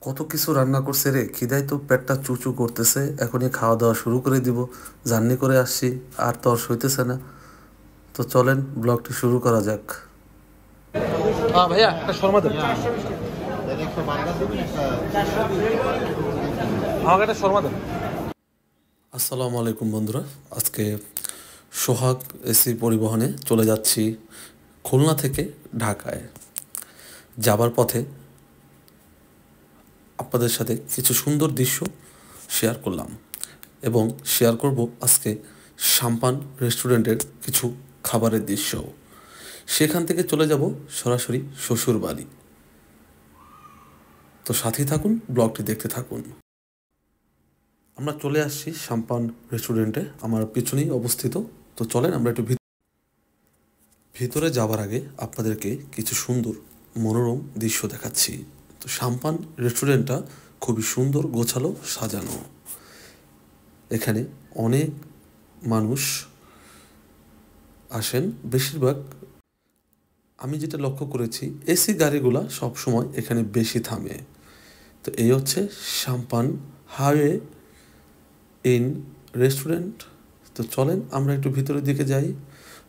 কত কিছু রান্না করছে রে, খিদায় তো পেটটা চুচু করতেছে। এখনই খাওয়া দাওয়া শুরু করে দিব। জার্নি করে আসছি, আর তো আর সইতেছে না। তো চলেন ব্লগটি শুরু করা যাক। হ্যাঁ ভাইয়া, একটা শর্মা দেন। আমাকে একটা শর্মা দেন। আসসালামু আলাইকুম বন্ধুরা, আজকে সোহাগ এসি পরিবহনে চলে যাচ্ছি খুলনা থেকে ঢাকায়। যাবার পথে আপনাদের সাথে কিছু সুন্দর দৃশ্য শেয়ার করলাম এবং শেয়ার করব আজকে সাম্পান রেস্টুরেন্টের কিছু খাবারের দৃশ্য। সেখান থেকে চলে যাব সরাসরি শ্বশুর বাড়ি। তো সাথেই থাকুন, ব্লগটি দেখতে থাকুন। আমরা চলে আসছি সাম্পান রেস্টুরেন্টে, আমার পিছনেই অবস্থিত। তো চলেন আমরা একটু ভিতরে যাবার আগে আপনাদেরকে কিছু সুন্দর মনোরম দৃশ্য দেখাচ্ছি। তো সাম্পান রেস্টুরেন্টটা খুবই সুন্দর, গোছালো, সাজানো। এখানে অনেক মানুষ আসেন। বেশিরভাগ আমি যেটা লক্ষ্য করেছি, এসি গাড়িগুলা সবসময় এখানে বেশি থামে। তো এই হচ্ছে সাম্পান হাইওয়ে ইন রেস্টুরেন্ট। তো চলেন আমরা একটু ভিতরের দিকে যাই।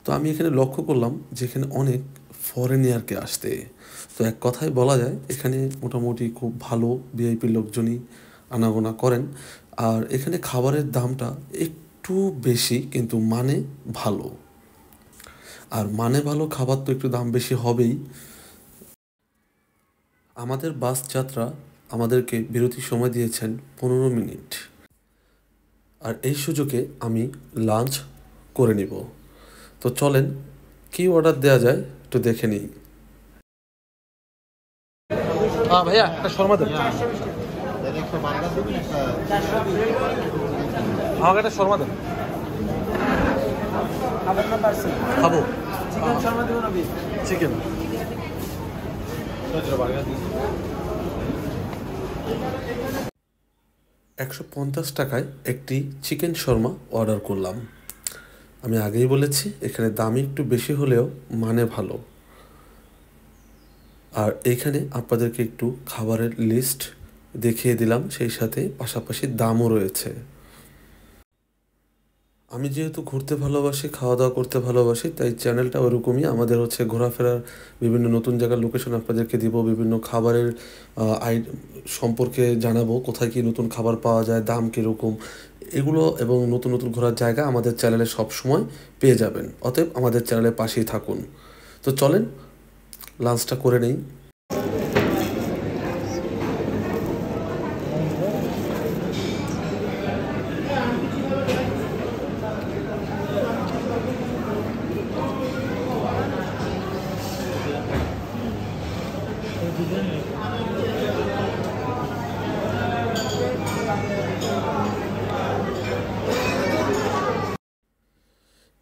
তো আমি এখানে লক্ষ্য করলাম যে এখানে অনেক ফরেনিয়ারকে আসতে। তো এক কথায় বলা যায় এখানে মোটামুটি খুব ভালো ভিআইপি লোকজনই আনাগোনা করেন। আর এখানে খাবারের দামটা একটু বেশি, কিন্তু মানে ভালো। আর মানে ভালো খাবার তো একটু দাম বেশি হবেই। আমাদের বাস যাত্রা আমাদেরকে বিরতির সময় দিয়েছেন 15 মিনিট। আর এই সুযোগে আমি লাঞ্চ করে নিব। তো চলেন কি অর্ডার দেওয়া যায় একটু দেখে নিই। হ্যাঁ ভাইয়া, একটা শর্মা দেন। আমাকে একটা শর্মা দেন। খাবো চিকেন শর্মা দেবো না? চিকেন। 150 টাকায় একটি চিকেন শর্মা অর্ডার করলাম। আমি আগেই বলেছি এখানে দামই একটু বেশি হলেও মানে ভালো। আর এখানে আপনাদেরকে একটু খাবারের লিস্ট দেখিয়ে দিলাম, সেই সাথে পাশাপাশি দামও রয়েছে। আমি যেহেতু ঘুরতে ভালোবাসি, খাওয়া দাওয়া করতে ভালোবাসি, তাই চ্যানেলটা ওরকমই। আমাদের হচ্ছে ঘোরাফেরার বিভিন্ন নতুন জায়গার লোকেশন আপনাদেরকে দিব, বিভিন্ন খাবারের সম্পর্কে জানাবো, কোথায় কি নতুন খাবার পাওয়া যায়, দাম কীরকম, এগুলো এবং নতুন নতুন ঘোরার জায়গা আমাদের চ্যানেলে সবসময় পেয়ে যাবেন। অতএব আমাদের চ্যানেলের পাশেই থাকুন। তো চলেন লাঞ্চটা করে নেই।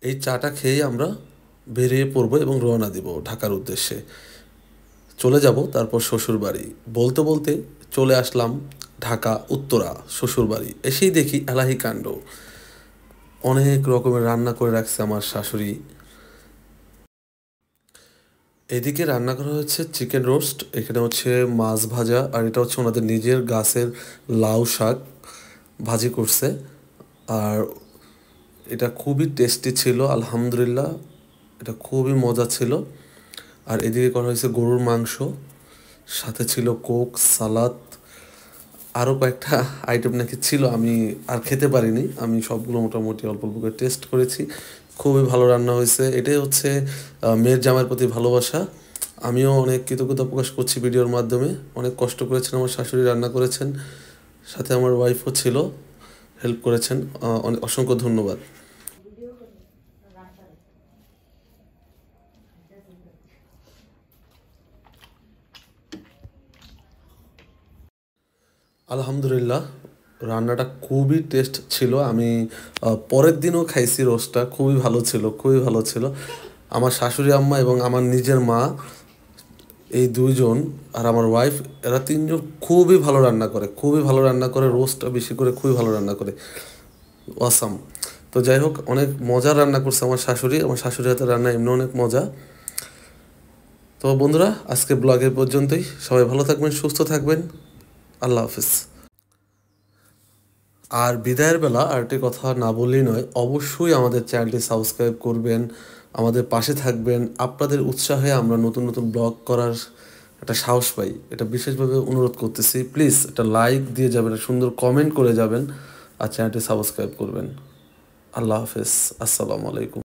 এই চাটা খেয়েই আমরা বেরিয়ে পড়বো এবং রওনা দিব ঢাকার উদ্দেশ্যে। চলে যাব তারপর শ্বশুর বাড়ি। বলতে বলতে চলে আসলাম ঢাকা উত্তরা শ্বশুর বাড়ি। এসেই দেখি এলাহি কাণ্ড, অনেক রকমের রান্না করে রাখছে আমার শাশুড়ি। এদিকে রান্না করা হচ্ছে চিকেন রোস্ট, এখানে হচ্ছে মাছ ভাজা, আর এটা হচ্ছে ওনাদের নিজের গাছের লাউ শাক ভাজি করছে। আর এটা খুবই টেস্টি ছিল, আলহামদুলিল্লাহ, এটা খুবই মজা ছিল। আর এদিকে করা হয়েছে গরুর মাংস, সাথে ছিল কোক, সালাদ, আরও কয়েকটা আইটেম নাকি ছিল, আমি আর খেতে পারিনি। আমি সবগুলো মোটামুটি অল্প অল্প করে টেস্ট করেছি। খুবই ভালো রান্না হয়েছে। এটাই হচ্ছে মেয়ের জামাইয়ের প্রতি ভালোবাসা। আমিও অনেক কৃতজ্ঞতা প্রকাশ করছি ভিডিওর মাধ্যমে। অনেক কষ্ট করেছেন আমার শাশুড়ি, রান্না করেছেন, সাথে আমার ওয়াইফও ছিল, হেল্প করেছেন। অনেক অসংখ্য ধন্যবাদ। আলহামদুলিল্লাহ, রান্নাটা খুবই টেস্ট ছিল। আমি পরের দিনও খাইছি রোস্টটা, খুবই ভালো ছিল, খুবই ভালো ছিল। আমার শাশুড়ি আম্মা এবং আমার নিজের মা, এই দুইজন আর আমার ওয়াইফ, এরা তিনজন খুবই ভালো রান্না করে, খুবই ভালো রান্না করে। রোস্টটা বেশি করে খুবই ভালো রান্না করে, অসাম। তো যাই হোক, অনেক মজা রান্না করছে আমার শাশুড়ি। আমার শাশুড়ি হাতের রান্না এমনি অনেক মজা। তো বন্ধুরা, আজকে ব্লগের পর্যন্তই। সবাই ভালো থাকবেন, সুস্থ থাকবেন। আল্লাহ হাফিজ। আর বিদায়ের বেলা আরেকটি কথা না বললেই নয়, অবশ্যই আমাদের চ্যানেলটি সাবস্ক্রাইব করবেন, আমাদের পাশে থাকবেন। আপনাদের উৎসাহে আমরা নতুন নতুন ব্লগ করার একটা সাহস পাই, এটা বিশেষভাবে অনুরোধ করতেছি। প্লিজ একটা লাইক দিয়ে যাবেন, একটা সুন্দর কমেন্ট করে যাবেন, আর চ্যানেলটি সাবস্ক্রাইব করবেন। আল্লাহ হাফেজ, আসসালামু আলাইকুম।